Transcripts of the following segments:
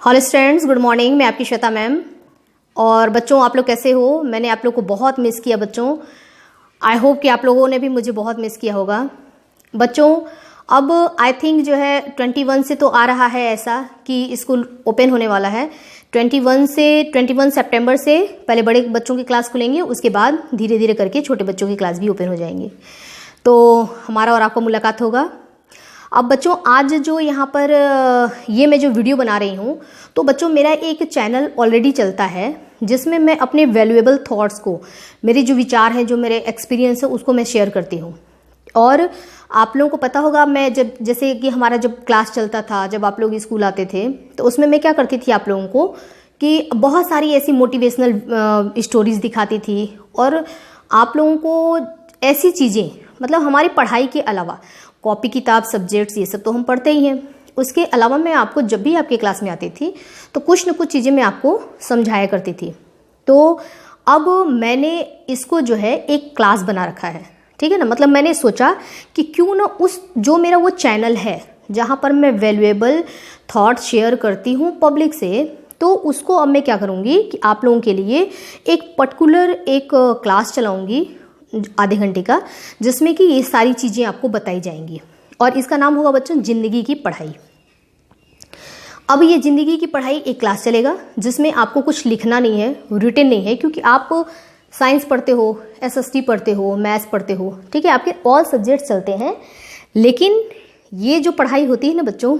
Hello students, good morning. मैं आपकी Shweta ma'am. और बच्चों, आप लोग कैसे हो? मैंने आप लोग को बहुत मिस किया बच्चों। आई होप कि आप लोगों ने भी मुझे बहुत मिस किया होगा बच्चों। अब आई थिंक जो है 21 से तो आ रहा है ऐसा कि स्कूल ओपन होने वाला है। 21 सितंबर से पहले बड़े बच्चों की क्लास खुलेंगे, उसके बाद धीरे धीरे करके छोटे बच्चों की क्लास भी ओपन हो जाएंगी। तो हमारा और आपका मुलाकात होगा। अब बच्चों, आज जो यहाँ पर ये मैं जो वीडियो बना रही हूँ, तो बच्चों मेरा एक चैनल ऑलरेडी चलता है जिसमें मैं अपने वैल्यूएबल थॉट्स को, मेरे जो विचार हैं, जो मेरे एक्सपीरियंस है, उसको मैं शेयर करती हूँ। और आप लोगों को पता होगा, मैं जब जैसे कि हमारा जब क्लास चलता था, जब आप लोग स्कूल आते थे, तो उसमें मैं क्या करती थी आप लोगों को कि बहुत सारी ऐसी मोटिवेशनल स्टोरीज दिखाती थी। और आप लोगों को ऐसी चीज़ें, मतलब हमारी पढ़ाई के अलावा कॉपी किताब सब्जेक्ट्स ये सब तो हम पढ़ते ही हैं, उसके अलावा मैं आपको जब भी आपके क्लास में आती थी तो कुछ न कुछ चीज़ें मैं आपको समझाया करती थी। तो अब मैंने इसको जो है एक क्लास बना रखा है, ठीक है ना। मतलब मैंने सोचा कि क्यों ना उस जो मेरा वो चैनल है जहाँ पर मैं वैल्यूएबल थॉट शेयर करती हूँ पब्लिक से, तो उसको अब मैं क्या करूँगी कि आप लोगों के लिए एक पर्टिकुलर एक क्लास चलाऊँगी आधे घंटे का, जिसमें कि ये सारी चीज़ें आपको बताई जाएंगी। और इसका नाम होगा बच्चों ज़िंदगी की पढ़ाई। अब ये ज़िंदगी की पढ़ाई एक क्लास चलेगा जिसमें आपको कुछ लिखना नहीं है, रिटन नहीं है, क्योंकि आप साइंस पढ़ते हो, एसएसटी पढ़ते हो, मैथ्स पढ़ते हो, ठीक है, आपके ऑल सब्जेक्ट चलते हैं। लेकिन ये जो पढ़ाई होती है ना बच्चों,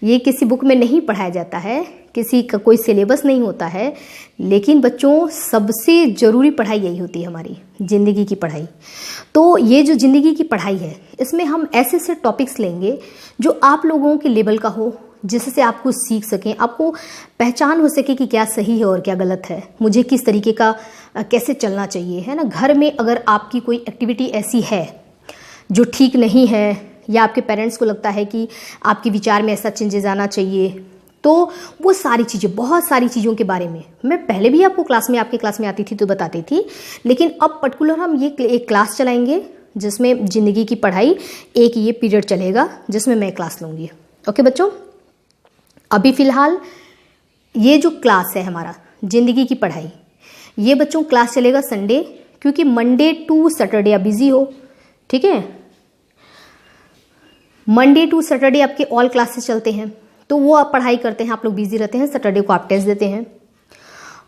ये किसी बुक में नहीं पढ़ाया जाता है, किसी का कोई सिलेबस नहीं होता है। लेकिन बच्चों, सबसे ज़रूरी पढ़ाई यही होती है, हमारी ज़िंदगी की पढ़ाई। तो ये जो ज़िंदगी की पढ़ाई है, इसमें हम ऐसे ऐसे टॉपिक्स लेंगे जो आप लोगों के लेवल का हो, जिससे आप कुछ सीख सकें, आपको पहचान हो सके कि क्या सही है और क्या गलत है, मुझे किस तरीके का कैसे चलना चाहिए, है ना। घर में अगर आपकी कोई एक्टिविटी ऐसी है जो ठीक नहीं है, या आपके पेरेंट्स को लगता है कि आपके विचार में ऐसा चेंजेस आना चाहिए, तो वो सारी चीज़ें, बहुत सारी चीज़ों के बारे में मैं पहले भी आपको क्लास में, आपके क्लास में आती थी तो बताती थी। लेकिन अब पर्टिकुलर हम ये एक क्लास चलाएंगे जिसमें ज़िंदगी की पढ़ाई एक ये पीरियड चलेगा जिसमें मैं क्लास लूँगी। ओके बच्चों, अभी फ़िलहाल ये जो क्लास है हमारा ज़िंदगी की पढ़ाई, ये बच्चों क्लास चलेगा संडे, क्योंकि मंडे टू सैटरडे आप बिज़ी हो, ठीक है। मंडे टू सैटरडे आपके ऑल क्लासेस चलते हैं, तो वो आप पढ़ाई करते हैं, आप लोग बिजी रहते हैं। सैटरडे को आप टेस्ट देते हैं।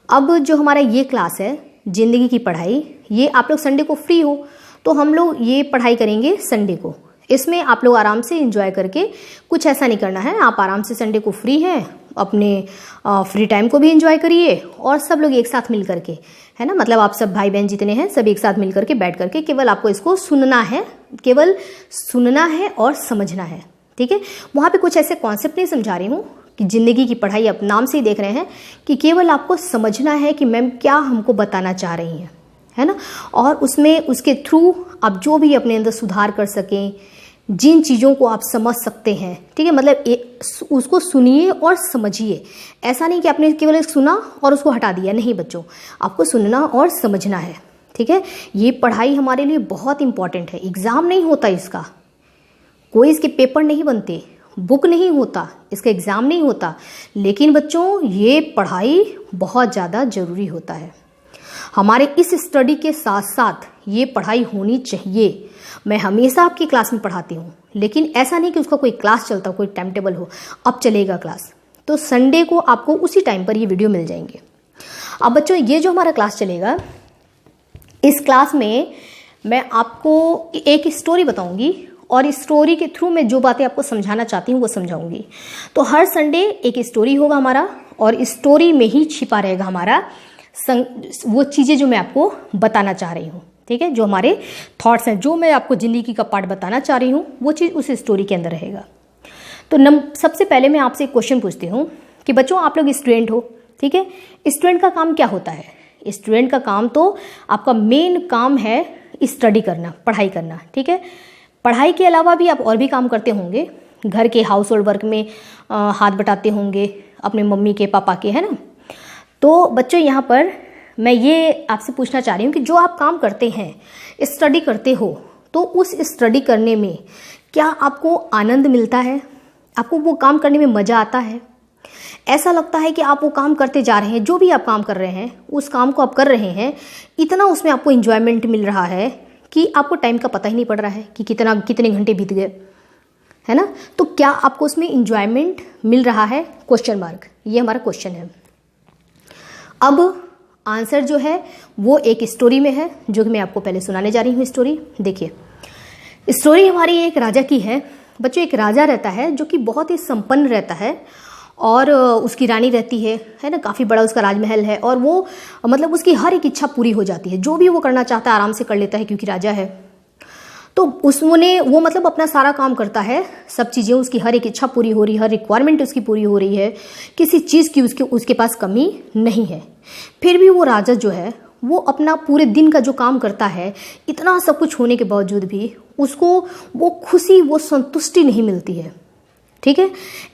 अब जो हमारा ये क्लास है ज़िंदगी की पढ़ाई, ये आप लोग संडे को फ्री हो तो हम लोग ये पढ़ाई करेंगे संडे को। इसमें आप लोग आराम से एंजॉय करके, कुछ ऐसा नहीं करना है, आप आराम से संडे को फ्री हैं, अपने फ्री टाइम को भी एंजॉय करिए, और सब लोग एक साथ मिल करके, है ना, मतलब आप सब भाई बहन जितने हैं सब एक साथ मिल करके बैठ करके केवल आपको इसको सुनना है, केवल सुनना है और समझना है, ठीक है। वहाँ पे कुछ ऐसे कॉन्सेप्ट नहीं समझा रही हूँ कि ज़िंदगी की पढ़ाई, आप नाम से ही देख रहे हैं कि केवल आपको समझना है कि मैम क्या हमको बताना चाह रही हैं, है ना। और उसमें उसके थ्रू आप जो भी अपने अंदर सुधार कर सकें, जिन चीज़ों को आप समझ सकते हैं, ठीक है, मतलब उसको सुनिए और समझिए। ऐसा नहीं कि आपने केवल सुना और उसको हटा दिया, नहीं बच्चों, आपको सुनना और समझना है, ठीक है। ये पढ़ाई हमारे लिए बहुत इंपॉर्टेंट है। एग्ज़ाम नहीं होता इसका, कोई इसके पेपर नहीं बनते, बुक नहीं होता, इसका एग्ज़ाम नहीं होता, लेकिन बच्चों ये पढ़ाई बहुत ज़्यादा ज़रूरी होता है। हमारे इस स्टडी के साथ साथ ये पढ़ाई होनी चाहिए। मैं हमेशा आपकी क्लास में पढ़ाती हूँ, लेकिन ऐसा नहीं कि उसका कोई क्लास चलता हो, कोई टाइम टेबल हो, अब चलेगा क्लास, तो संडे को आपको उसी टाइम पर ये वीडियो मिल जाएंगे। अब बच्चों, ये जो हमारा क्लास चलेगा, इस क्लास में मैं आपको एक स्टोरी बताऊंगी, और इस स्टोरी के थ्रू मैं जो बातें आपको समझाना चाहती हूँ वो समझाऊंगी। तो हर संडे एक स्टोरी होगा हमारा, और इस स्टोरी में ही छिपा रहेगा हमारा वो चीज़ें जो मैं आपको बताना चाह रही हूँ, ठीक है, जो हमारे थॉट्स हैं, जो मैं आपको ज़िंदगी का पार्ट बताना चाह रही हूँ, वो चीज़ उस स्टोरी के अंदर रहेगा। तो सबसे पहले मैं आपसे एक क्वेश्चन पूछती हूँ कि बच्चों, आप लोग स्टूडेंट हो, ठीक है। स्टूडेंट का काम क्या होता है? स्टूडेंट का काम, तो आपका मेन काम है स्टडी करना, पढ़ाई करना, ठीक है। पढ़ाई के अलावा भी आप और भी काम करते होंगे, घर के हाउस होल्ड वर्क में हाथ बटाते होंगे अपने मम्मी के, पापा के, है ना। तो बच्चों, यहाँ पर मैं ये आपसे पूछना चाह रही हूँ कि जो आप काम करते हैं, स्टडी करते हो, तो उस स्टडी करने में क्या आपको आनंद मिलता है? आपको वो काम करने में मज़ा आता है? ऐसा लगता है कि आप वो काम करते जा रहे हैं, जो भी आप काम कर रहे हैं उस काम को आप कर रहे हैं, इतना उसमें आपको इंजॉयमेंट मिल रहा है कि आपको टाइम का पता ही नहीं पड़ रहा है कि कितने घंटे बीत गए, है ना। तो क्या आपको उसमें इंजॉयमेंट मिल रहा है, क्वेश्चन मार्क, ये हमारा क्वेश्चन है। अब आंसर जो है वो एक स्टोरी में है, जो कि मैं आपको पहले सुनाने जा रही हूँ स्टोरी। देखिए, स्टोरी हमारी एक राजा की है। बच्चों, एक राजा रहता है जो कि बहुत ही संपन्न रहता है और उसकी रानी रहती है ना, काफ़ी बड़ा उसका राजमहल है और वो मतलब उसकी हर एक इच्छा पूरी हो जाती है, जो भी वो करना चाहता है आराम से कर लेता है क्योंकि राजा है। तो वो मतलब अपना सारा काम करता है, सब चीज़ें उसकी हर एक इच्छा पूरी हो रही है, हर रिक्वायरमेंट उसकी पूरी हो रही है, किसी चीज़ की उसके पास कमी नहीं है। फिर भी वो राजा जो है वो अपना पूरे दिन का जो काम करता है, इतना सब कुछ होने के बावजूद भी उसको वो खुशी, वो संतुष्टि नहीं मिलती है। ठीक है।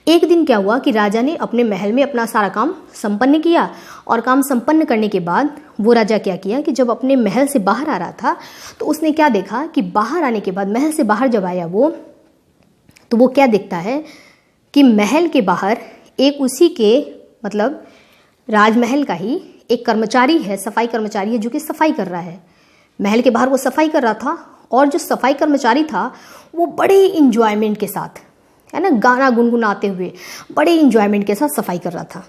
एक दिन क्या हुआ कि राजा ने अपने महल में अपना सारा काम संपन्न किया और काम संपन्न करने के बाद वो राजा क्या किया कि जब अपने महल से बाहर आ रहा था तो उसने क्या देखा कि बाहर आने के बाद, महल से बाहर जब आया वो, तो वो क्या देखता है कि महल के बाहर एक उसी के मतलब राजमहल का ही एक कर्मचारी है, सफाई कर्मचारी है, जो कि सफाई कर रहा है। महल के बाहर वो सफाई कर रहा था और जो सफाई कर्मचारी था वो बड़े इंजॉयमेंट के साथ, है ना, गाना गुनगुनाते हुए बड़े इंजॉयमेंट के साथ सफाई कर रहा था।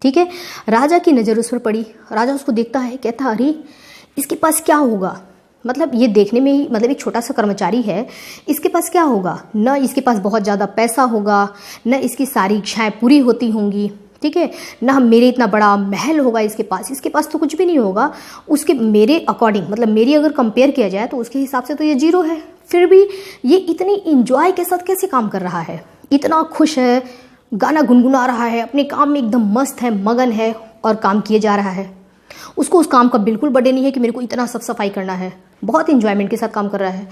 ठीक है। राजा की नज़र उस पर पड़ी, राजा उसको देखता है, कहता अरे इसके पास क्या होगा, मतलब ये देखने में ही मतलब एक छोटा सा कर्मचारी है, इसके पास क्या होगा, न इसके पास बहुत ज़्यादा पैसा होगा, न इसकी सारी इच्छाएं पूरी होती होंगी, ठीक है, ना मेरे इतना बड़ा महल होगा इसके पास तो कुछ भी नहीं होगा। उसके मेरे अकॉर्डिंग मतलब मेरी अगर कंपेयर किया जाए तो उसके हिसाब से तो ये जीरो है। फिर भी ये इतनी इंजॉय के साथ कैसे काम कर रहा है, इतना खुश है, गाना गुनगुना रहा है, अपने काम में एकदम मस्त है, मगन है और काम किए जा रहा है। उसको उस काम का बिल्कुल बर्थडे नहीं है कि मेरे को इतना सब सफाई करना है, बहुत इंजॉयमेंट के साथ काम कर रहा है।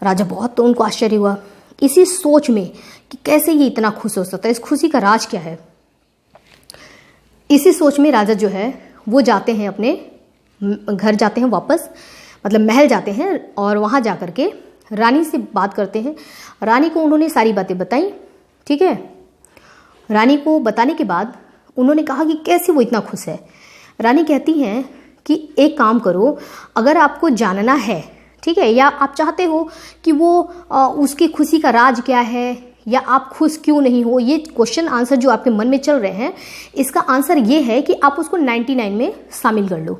राजा बहुत, तो उनको आश्चर्य हुआ इसी सोच में कि कैसे ये इतना खुश हो सकता है, इस खुशी का राज क्या है। इसी सोच में राजा जो है वो जाते हैं, अपने घर जाते हैं वापस, मतलब महल जाते हैं और वहाँ जा कर के रानी से बात करते हैं। रानी को उन्होंने सारी बातें बताई। ठीक है। रानी को बताने के बाद उन्होंने कहा कि कैसे वो इतना खुश है। रानी कहती हैं कि एक काम करो, अगर आपको जानना है, ठीक है, या आप चाहते हो कि वो उसकी खुशी का राज क्या है या आप खुश क्यों नहीं हो, ये क्वेश्चन आंसर जो आपके मन में चल रहे हैं, इसका आंसर ये है कि आप उसको 99 में शामिल कर लो।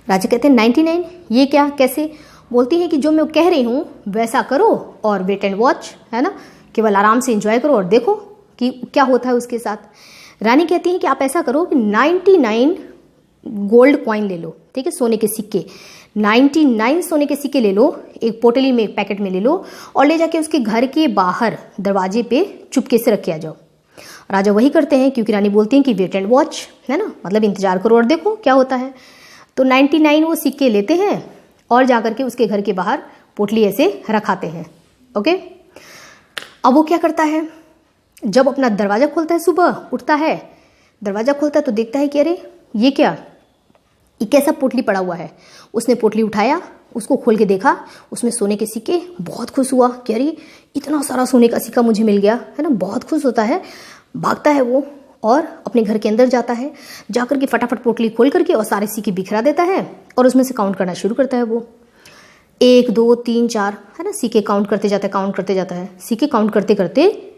राजा कहते हैं 99, ये क्या, कैसे? बोलती हैं कि जो मैं कह रही हूँ वैसा करो और वेट एंड वॉच, है ना, केवल आराम से एंजॉय करो और देखो कि क्या होता है उसके साथ। रानी कहती हैं कि आप ऐसा करो कि 99 गोल्ड कॉइन ले लो, ठीक है, सोने के सिक्के, 99 सोने के सिक्के ले लो, एक पोटली में, एक पैकेट में ले लो और ले जाके उसके घर के बाहर दरवाजे पे चुपके से रख के आ जाओ। राजा वही करते हैं क्योंकि रानी बोलती हैं कि वेट एंड वॉच, है ना, मतलब इंतजार करो और देखो क्या होता है। तो 99 वो सिक्के लेते हैं और जाकर के उसके घर के बाहर पोटली ऐसे रखाते हैं। ओके। अब वो क्या करता है, जब अपना दरवाज़ा खोलता है, सुबह उठता है, दरवाज़ा खोलता है तो देखता है कि अरे ये क्या, ये कैसा पोटली पड़ा हुआ है। उसने पोटली उठाया, उसको खोल के देखा, उसमें सोने के सिक्के। बहुत खुश हुआ कि अरे इतना सारा सोने का सिक्का मुझे मिल गया, है ना, बहुत खुश होता है। भागता है वो और अपने घर के अंदर जाता है, जाकर के फटाफट पोटली खोल करके और सारे सिक्के बिखरा देता है और उसमें से काउंट करना शुरू करता है वो। 1 2 3 4, है ना, सिक्के काउंट करते जाता है। सिक्के काउंट करते करते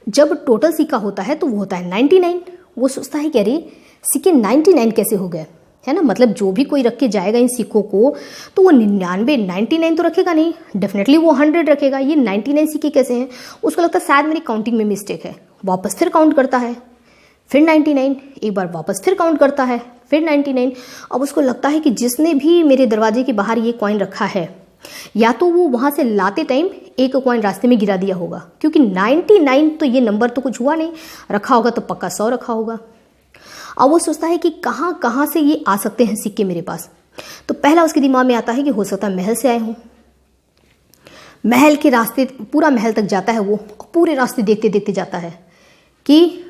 जब टोटल सिक्का होता है तो वो होता है 99। वो सोचता है कि अरे सिक्के 99 कैसे हो गए, है ना, मतलब जो भी कोई रख के जाएगा इन सिक्कों को तो वो 99 तो रखेगा नहीं, डेफिनेटली वो 100 रखेगा। ये 99 सिक्के कैसे हैं? उसको लगता है शायद मेरी काउंटिंग में मिस्टेक है। वापस फिर काउंट करता है, फिर 99, एक बार वापस फिर काउंट करता है, फिर 99। अब उसको लगता है कि जिसने भी मेरे दरवाजे के बाहर ये कॉइन रखा है, या तो वो वहाँ से लाते टाइम एक कॉइन रास्ते में गिरा दिया होगा, क्योंकि 99 तो ये नंबर तो कुछ हुआ नहीं, रखा होगा तो पक्का 100 रखा होगा। अब वो सोचता है कि कहाँ कहाँ से ये आ सकते हैं सिक्के मेरे पास। तो पहला उसके दिमाग में आता है कि हो सकता है महल से आए हों। महल के रास्ते, पूरा महल तक जाता है वो, पूरे रास्ते देखते देखते जाता है कि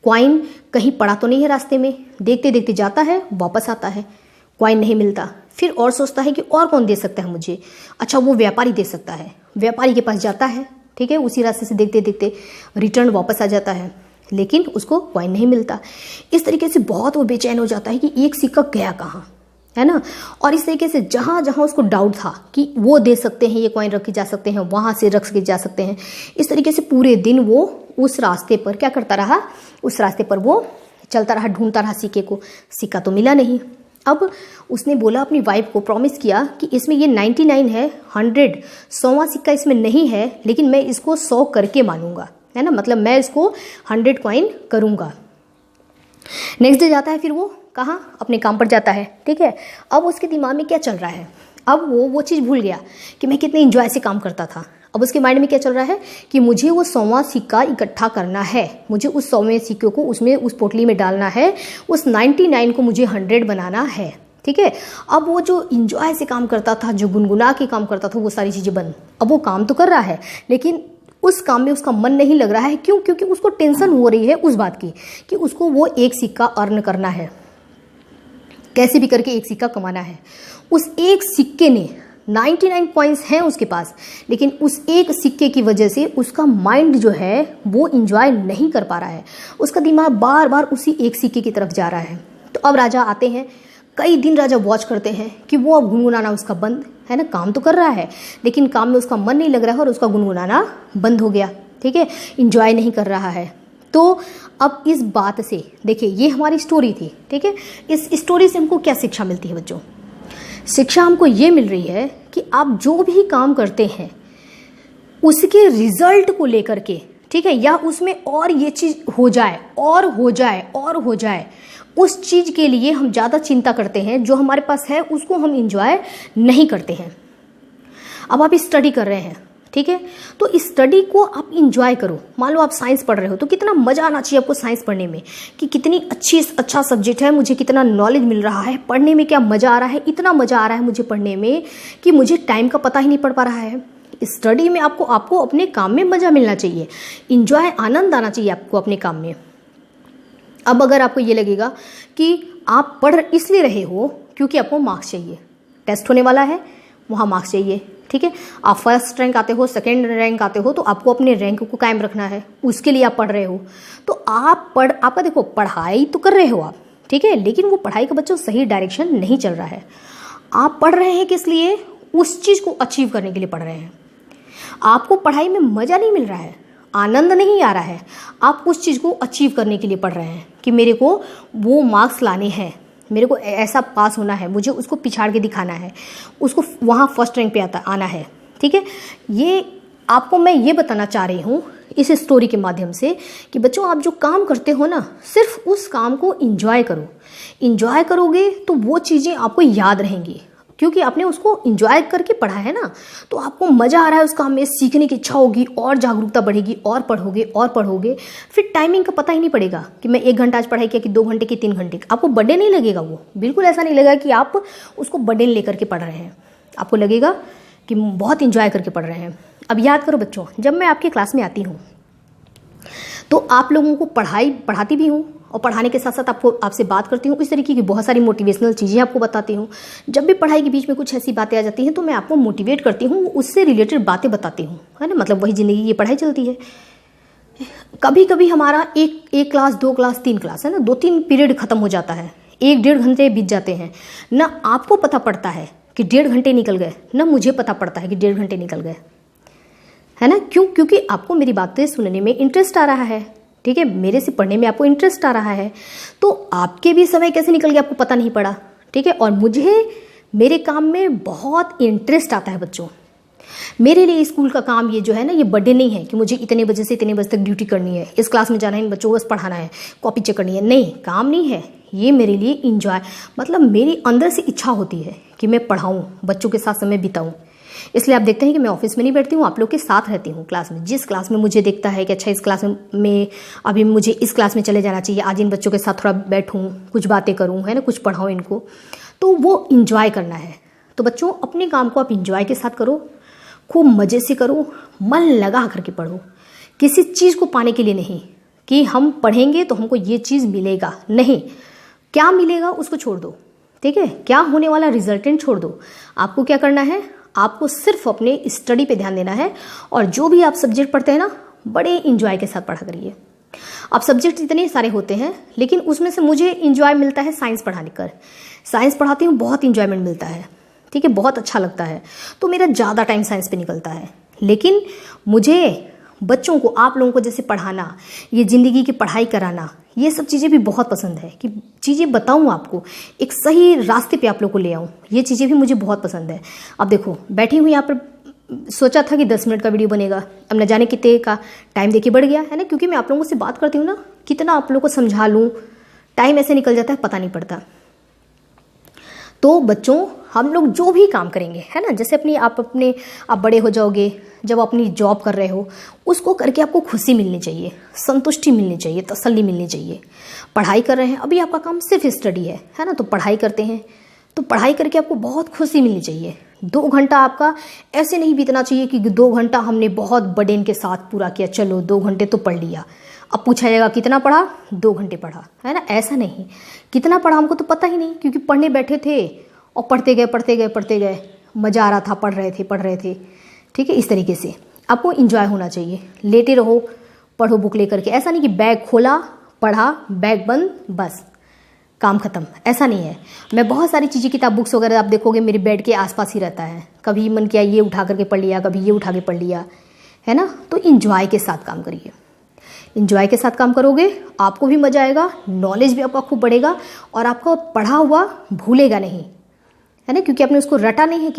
कॉइन कहीं पड़ा तो नहीं है रास्ते में। देखते देखते जाता है, वापस आता है, कॉइन नहीं मिलता। फिर और सोचता है कि और कौन दे सकता है मुझे, अच्छा वो व्यापारी दे सकता है। व्यापारी के पास जाता है, ठीक है, उसी रास्ते से देखते देखते रिटर्न वापस आ जाता है। लेकिन उसको कॉइन नहीं मिलता। इस तरीके से बहुत वो बेचैन हो जाता है कि एक सिक्का गया कहाँ, है ना। और इस तरीके से जहाँ जहाँ उसको डाउट था कि वो दे सकते हैं, ये कॉइन रखे जा सकते हैं, वहाँ से रख के जा सकते हैं, इस तरीके से पूरे दिन वो उस रास्ते पर क्या करता रहा, उस रास्ते पर वो चलता रहा, ढूंढता रहा सिक्के को। सिक्का तो मिला नहीं। अब उसने बोला अपनी वाइफ को, प्रॉमिस किया कि इसमें ये 99 है, 100 100वां सिक्का इसमें नहीं है, लेकिन मैं इसको 100 करके मानूंगा, है ना, मतलब मैं इसको 100 कॉइन करूंगा। नेक्स्ट डे जाता है, फिर वो कहाँ, अपने काम पर जाता है, ठीक है। अब उसके दिमाग में क्या चल रहा है, अब वो चीज़ भूल गया कि मैं कितने इंजॉय से काम करता था। अब उसके माइंड में क्या चल रहा है कि मुझे वो 100वां सिक्का इकट्ठा करना है, मुझे उस 100वें सिक्के को उसमें उस पोटली में डालना है, उस 99 को मुझे 100 बनाना है, ठीक है। अब वो जो इंजॉय से काम करता था, जो गुनगुना के काम करता था, वो सारी चीज़ें बंद। अब वो काम तो कर रहा है, लेकिन उस काम में उसका मन नहीं लग रहा है। क्यों? क्योंकि उसको टेंशन हो रही है उस बात की कि उसको वो एक सिक्का अर्न करना है, कैसे भी करके एक सिक्का कमाना है। उस एक सिक्के ने 99 कॉइन्स हैं उसके पास, लेकिन उस एक सिक्के की वजह से उसका माइंड जो है वो इंजॉय नहीं कर पा रहा है, उसका दिमाग बार बार उसी एक सिक्के की तरफ जा रहा है। तो अब राजा आते हैं, कई दिन राजा वॉच करते हैं कि वो अब गुनगुनाना उसका बंद, है ना, काम तो कर रहा है लेकिन काम में उसका मन नहीं लग रहा है और उसका गुनगुनाना बंद हो गया, ठीक है, इंजॉय नहीं कर रहा है। तो अब इस बात से देखिए, ये हमारी स्टोरी थी, ठीक है। इस स्टोरी से हमको क्या शिक्षा मिलती है बच्चों? शिक्षा हमको ये मिल रही है कि आप जो भी काम करते हैं उसके रिजल्ट को लेकर के, ठीक है, या उसमें और ये चीज़ हो जाए और हो जाए और हो जाए, उस चीज़ के लिए हम ज़्यादा चिंता करते हैं। जो हमारे पास है उसको हम इंजॉय नहीं करते हैं। अब आप स्टडी कर रहे हैं, ठीक है, तो इस स्टडी को आप इंजॉय करो। मान लो आप साइंस पढ़ रहे हो तो कितना मज़ा आना चाहिए आपको साइंस पढ़ने में, कि कितनी अच्छा सब्जेक्ट है, मुझे कितना नॉलेज मिल रहा है, पढ़ने में क्या मज़ा आ रहा है, इतना मज़ा आ रहा है मुझे पढ़ने में कि मुझे टाइम का पता ही नहीं पड़ पा रहा है। स्टडी में आपको अपने काम में मज़ा मिलना चाहिए, इंजॉय, आनंद आना चाहिए आपको अपने काम में। अब अगर आपको ये लगेगा कि आप पढ़ इसलिए रहे हो क्योंकि आपको मार्क्स चाहिए, टेस्ट होने वाला है, वहाँ मार्क्स चाहिए, ठीक है, आप फर्स्ट रैंक आते हो, सेकंड रैंक आते हो, तो आपको अपने रैंक को कायम रखना है, उसके लिए आप पढ़ रहे हो। तो आपका देखो, पढ़ाई तो कर रहे हो आप, ठीक है, लेकिन वो पढ़ाई का बच्चों सही डायरेक्शन नहीं चल रहा है। आप पढ़ रहे हैं किस लिए? उस चीज़ को अचीव करने के लिए पढ़ रहे हैं। आपको पढ़ाई में मज़ा नहीं मिल रहा है, आनंद नहीं आ रहा है, आप उस चीज़ को अचीव करने के लिए पढ़ रहे हैं कि मेरे को वो मार्क्स लाने हैं, मेरे को ऐसा पास होना है, मुझे उसको पिछाड़ के दिखाना है, उसको वहाँ फर्स्ट रैंक पे आना है, ठीक है। ये आपको मैं ये बताना चाह रही हूँ इस स्टोरी के माध्यम से कि बच्चों, आप जो काम करते हो ना, सिर्फ उस काम को इंजॉय करो। इंजॉय करोगे तो वो चीज़ें आपको याद रहेंगी, क्योंकि आपने उसको इंजॉय करके पढ़ा है ना, तो आपको मज़ा आ रहा है उस काम में, सीखने की इच्छा होगी और जागरूकता बढ़ेगी, और पढ़ोगे, फिर टाइमिंग का पता ही नहीं पड़ेगा कि मैं 1 घंटा आज पढ़ाई किया कि 2 घंटे की 3 घंटे, आपको बर्डन नहीं लगेगा। वो बिल्कुल ऐसा नहीं लगेगा कि आप उसको बर्डन लेकर के पढ़ रहे हैं, आपको लगेगा कि बहुत इंजॉय करके पढ़ रहे हैं। अब याद करो बच्चों, जब मैं आपकी क्लास में आती हूँ तो आप लोगों को पढ़ाती भी हूँ और पढ़ाने के साथ साथ आपसे बात करती हूँ, इस तरीके की बहुत सारी मोटिवेशनल चीज़ें आपको बताती हूँ। जब भी पढ़ाई के बीच में कुछ ऐसी बातें आ जाती हैं तो मैं आपको मोटिवेट करती हूँ, उससे रिलेटेड बातें बताती हूँ, है ना, मतलब वही ज़िंदगी की पढ़ाई चलती है। कभी कभी हमारा एक क्लास, 2 क्लास, 3 क्लास, है ना, 2-3 पीरियड खत्म हो जाता है, 1-1.5 घंटे बीत जाते हैं ना, आपको पता पड़ता है कि 1.5 घंटे निकल गए, ना मुझे पता पड़ता है कि 1.5 घंटे निकल गए, है ना। क्यों? क्योंकि आपको मेरी बातें सुनने में इंटरेस्ट आ रहा है, ठीक है, मेरे से पढ़ने में आपको इंटरेस्ट आ रहा है, तो आपके भी समय कैसे निकल गया आपको पता नहीं पड़ा, ठीक है। और मुझे मेरे काम में बहुत इंटरेस्ट आता है बच्चों। मेरे लिए स्कूल का काम ये जो है ना, ये बर्थडे नहीं है कि मुझे इतने बजे से इतने बजे तक ड्यूटी करनी है, इस क्लास में जाना है, इन बच्चों को बस पढ़ाना है, कॉपी चेक करनी है, नहीं, काम नहीं है ये। मेरे लिए इंजॉय, मतलब मेरी अंदर से इच्छा होती है कि मैं पढ़ाऊँ, बच्चों के साथ समय बिताऊँ। इसलिए आप देखते हैं कि मैं ऑफिस में नहीं बैठती हूँ, आप लोग के साथ रहती हूँ क्लास में। जिस क्लास में मुझे देखता है कि अच्छा इस क्लास में अभी मुझे इस क्लास में चले जाना चाहिए, आज इन बच्चों के साथ थोड़ा बैठूँ, कुछ बातें करूँ, है ना, कुछ पढ़ाऊँ इनको, तो वो इंजॉय करना है। तो बच्चों, अपने काम को आप इंजॉय के साथ करो, खूब मज़े से करो, मन लगा करके पढ़ो, किसी चीज़ को पाने के लिए नहीं कि हम पढ़ेंगे तो हमको ये चीज़ मिलेगा, नहीं, क्या मिलेगा उसको छोड़ दो, ठीक है, क्या होने वाला रिजल्टेंट छोड़ दो। आपको क्या करना है, आपको सिर्फ अपने स्टडी पे ध्यान देना है, और जो भी आप सब्जेक्ट पढ़ते हैं ना, बड़े इंजॉय के साथ पढ़ा करिए। अब सब्जेक्ट इतने सारे होते हैं, लेकिन उसमें से मुझे इंजॉय मिलता है साइंस पढ़ाने कर। साइंस पढ़ाती हूँ, बहुत इंजॉयमेंट मिलता है, ठीक है, बहुत अच्छा लगता है, तो मेरा ज़्यादा टाइम साइंस पे निकलता है। लेकिन मुझे बच्चों को, आप लोगों को जैसे पढ़ाना, ये ज़िंदगी की पढ़ाई कराना, ये सब चीज़ें भी बहुत पसंद है कि चीज़ें बताऊँ आपको, एक सही रास्ते पे आप लोग को ले आऊँ, ये चीज़ें भी मुझे बहुत पसंद है। अब देखो बैठी हुई यहाँ पर, सोचा था कि 10 मिनट का वीडियो बनेगा, अब न जाने कितने का टाइम देखिए बढ़ गया है ना, क्योंकि मैं आप लोगों से बात करती हूँ ना, कितना आप लोगों को समझा लूँ, टाइम ऐसे निकल जाता है पता नहीं पड़ता। तो बच्चों, हम लोग जो भी काम करेंगे है ना, जैसे आप बड़े हो जाओगे, जब अपनी जॉब कर रहे हो, उसको करके आपको खुशी मिलनी चाहिए, संतुष्टि मिलनी चाहिए, तसल्ली मिलनी चाहिए। पढ़ाई कर रहे हैं, अभी आपका काम सिर्फ स्टडी है ना, तो पढ़ाई करते हैं, तो पढ़ाई करके आपको बहुत खुशी मिलनी चाहिए। 2 घंटा आपका ऐसे नहीं बीतना चाहिए कि 2 घंटा हमने बहुत बर्डन के साथ पूरा किया, चलो 2 घंटे तो पढ़ लिया, अब पूछा जाएगा कितना पढ़ा, 2 घंटे पढ़ा, है ना, ऐसा नहीं। कितना पढ़ा हमको तो पता ही नहीं, क्योंकि पढ़ने बैठे थे और पढ़ते गए, मज़ा आ रहा था, पढ़ रहे थे, ठीक है। इस तरीके से आपको इंजॉय होना चाहिए, लेटे रहो, पढ़ो बुक लेकर के, ऐसा नहीं कि बैग खोला, पढ़ा, बैग बंद, बस काम खत्म, ऐसा नहीं है। मैं बहुत सारी चीज़ें, किताब, बुक्स वगैरह आप देखोगे मेरे बेड के आसपास ही रहता है, कभी मन किया ये उठा करके पढ़ लिया, कभी ये उठा के पढ़ लिया, है ना। तो इंजॉय के साथ काम करिए, इंजॉय के साथ काम करोगे आपको भी मज़ा आएगा, नॉलेज भी आपका खूब बढ़ेगा, और आपका पढ़ा हुआ भूलेगा नहीं, है ना, क्योंकि आपने उसको रटा नहीं है,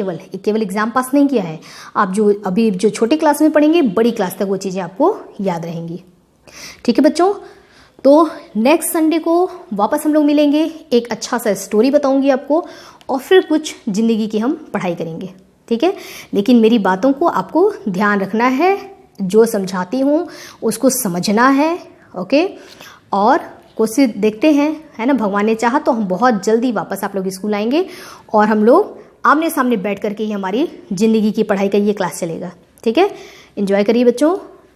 केवल एग्जाम पास नहीं किया है। आप जो छोटे क्लास में पढ़ेंगे, बड़ी क्लास तक वो चीज़ें आपको याद रहेंगी, ठीक है बच्चों। तो नेक्स्ट संडे को वापस हम लोग मिलेंगे, एक अच्छा सा स्टोरी बताऊंगी आपको, और फिर कुछ ज़िंदगी की हम पढ़ाई करेंगे, ठीक है। लेकिन मेरी बातों को आपको ध्यान रखना है, जो समझाती हूँ उसको समझना है, ओके। और कोशिश देखते हैं, है ना, भगवान ने चाहा तो हम बहुत जल्दी वापस आप लोग स्कूल आएंगे, और हम लोग आमने सामने बैठ करके ही हमारी ज़िंदगी की पढ़ाई का ये क्लास चलेगा, ठीक है। एंजॉय करिए बच्चों,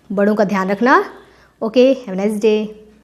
बड़ों का ध्यान रखना, okay, have a nice day.